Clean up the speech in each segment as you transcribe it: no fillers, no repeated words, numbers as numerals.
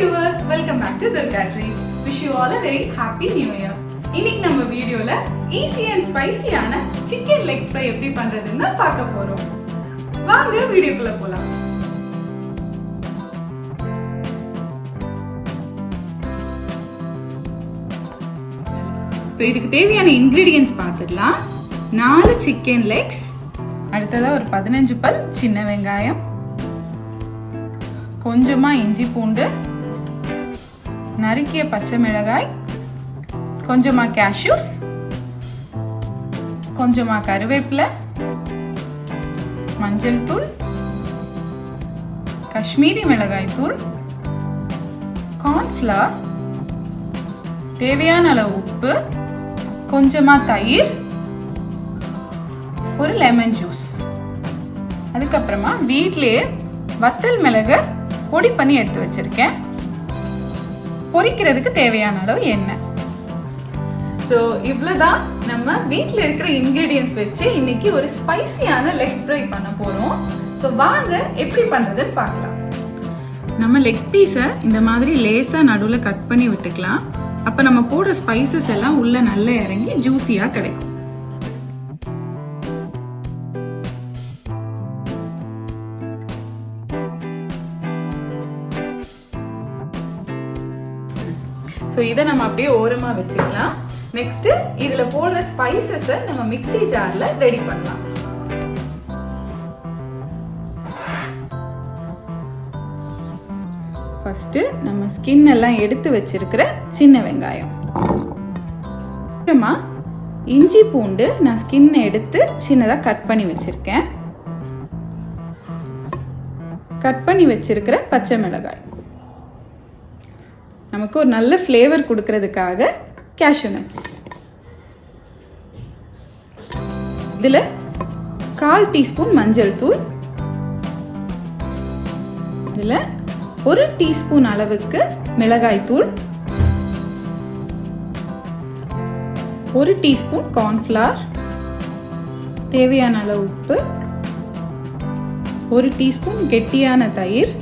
viewers, welcome back to Durga Treats. Wish you all a very happy new year. இன்னைக்கு நம்ம வீடியோல easy and ஸ்பைசியான chicken legs fry எப்படி பண்றதுன்னு பார்க்க போறோம். வாங்க வீடியோக்குள்ள போலாம். இப்போ இதுக்கு தேவையான இன்கிரிடியன்ட்ஸ் பார்த்துடலாம். 4 சிக்கன் லெக்ஸ், அடுத்ததா ஒரு 15 பல் சின்ன வெங்காயம், கொஞ்சமா இஞ்சி பூண்டு, நறுக்கிய பச்சை மிளகாய், கொஞ்சமா கேஷ்யூஸ், கொஞ்சமா கருவேப்பிலை, மஞ்சள் தூள், காஷ்மீரி மிளகாய் தூள், கார்ன்ஃப்ளவர், தேவையான அளவு உப்பு, கொஞ்சமா தயிர், ஒரு லெமன் ஜூஸ். அதுக்கப்புறமா வீட்லயே வத்தல் மிளகு பொடி பண்ணி எடுத்து வச்சிருக்கேன். பொரிக்கிறதுக்கு தேவையான அளவு எண்ணெய். ஸோ இவ்வளோதான் நம்ம வீட்டில் இருக்கிற இன்கிரீடியன்ஸ் வச்சு இன்னைக்கு ஒரு ஸ்பைசியான லெக்ஸ் ஃப்ரை பண்ண போகிறோம். ஸோ வாங்க எப்படி பண்ணுறதுன்னு பார்க்கலாம். நம்ம லெக் பீஸை இந்த மாதிரி லேசாக நடுவில் கட் பண்ணி விட்டுக்கலாம். அப்போ நம்ம போடுற ஸ்பைசஸ் எல்லாம் உள்ள நல்லா இறங்கி ஜூஸியாக கிடைக்கும். ஸோ இதை நம்ம அப்படியே ஓரமாக வச்சுக்கலாம். நெக்ஸ்ட் இதில் போடுற ஸ்பைசஸை நம்ம மிக்ஸி ஜாரில் ரெடி பண்ணலாம். ஃபர்ஸ்ட் நம்ம ஸ்கின் எல்லாம் எடுத்து வச்சிருக்கிற சின்ன வெங்காயம், அப்புறமா இஞ்சி பூண்டு நான் ஸ்கின் எடுத்து சின்னதாக கட் பண்ணி வச்சிருக்கேன், கட் பண்ணி வச்சிருக்கிற பச்சை மிளகாய், நமக்கு ஒரு நல்ல ஃப்ளேவர் கொடுக்கறதுக்காக கேஷ்யூ நட்ஸ், இதில் 1/4 டீஸ்பூன் மஞ்சள் தூள், இதில் 1 டீஸ்பூன் அளவுக்கு மிளகாய் தூள், 1 டீஸ்பூன் கார்ன்ஃப்ளவர், தேவையான அளவு உப்பு, 1 டீஸ்பூன் கெட்டியான தயிர்,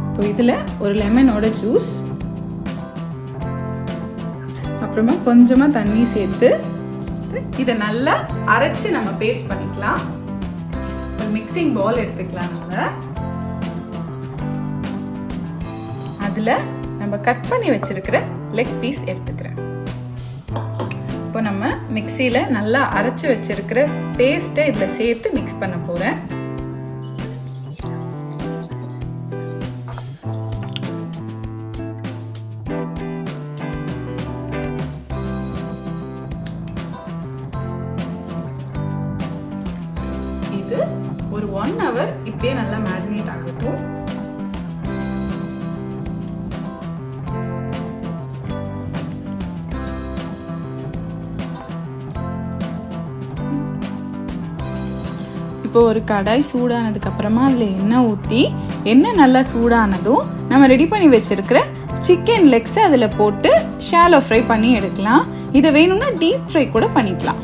இப்போ இதில் ஒரு லெமனோட ஜூஸ், அப்புறமா கொஞ்சமாக தண்ணி சேர்த்து இதை நல்லா அரைச்சி நம்ம பேஸ்ட் பண்ணிக்கலாம். ஒரு மிக்சிங் பவுல் எடுத்துக்கலாம். அதில் நம்ம கட் பண்ணி வச்சிருக்கிற லெக் பீஸ் எடுத்துக்கிறேன். இப்போ நம்ம மிக்சியில் நல்லா அரைச்சி வச்சிருக்கிற பேஸ்ட்டை இதில் சேர்த்து மிக்ஸ் பண்ண போகிறேன். ஒரு 1 hour இப்படியே நல்லா மேரினேட் ஆகட்டும். இப்போ ஒரு கடாய் சூடானதுக்கு அப்புறமா அதுல எண்ணெய் ஊற்றி, எண்ணெய் நல்லா சூடானதும் நம்ம ரெடி பண்ணி வச்சிருக்கிற சிக்கன் லெக்ஸை அதுல போட்டு ஷாலோ ஃப்ரை பண்ணி எடுக்கலாம். இதை வேணும்னா டீப் ஃப்ரை கூட பண்ணிக்கலாம்.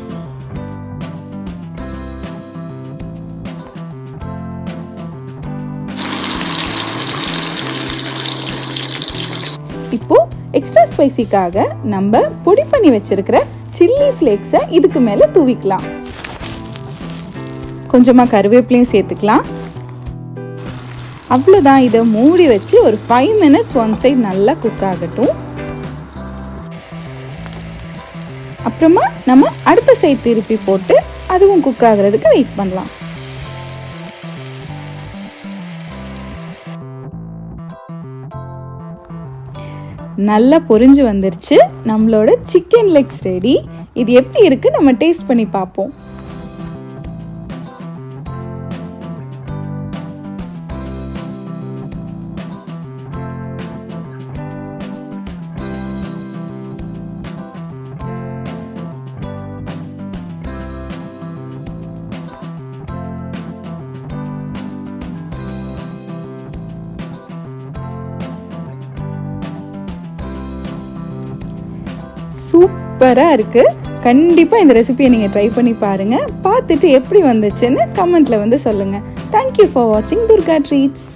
இப்போ எக்ஸ்ட்ரா ஸ்பைசிக்காக நம்ம பொடி பண்ணி வச்சிருக்கிற சில்லி ஃப்ளேக்ஸை இதுக்கு மேலே தூவிக்கலாம். கொஞ்சமாக கருவேப்பிலையும் சேர்த்துக்கலாம். அவ்வளோதான். இதை மூடி வச்சு ஒரு 5 minutes ஒன் சைடு நல்லா குக் ஆகட்டும். அப்புறமா நம்ம அடுத்த சைடு திருப்பி போட்டு அதுவும் குக் ஆகுறதுக்கு வெயிட் பண்ணலாம். நல்லா பொரிஞ்சு வந்துருச்சு. நம்மளோட சிக்கன் லெக்ஸ் ரெடி. இது எப்படி இருக்கு நம்ம டேஸ்ட் பண்ணி பார்ப்போம். சூப்பராக இருக்குது. கண்டிப்பாக இந்த ரெசிபியை நீங்கள் ட்ரை பண்ணி பாருங்கள். பார்த்துட்டு எப்படி வந்துச்சுன்னு கமெண்ட்டில் வந்து சொல்லுங்கள். தேங்க்யூ ஃபார் வாட்சிங் துர்கா ட்ரீட்ஸ்.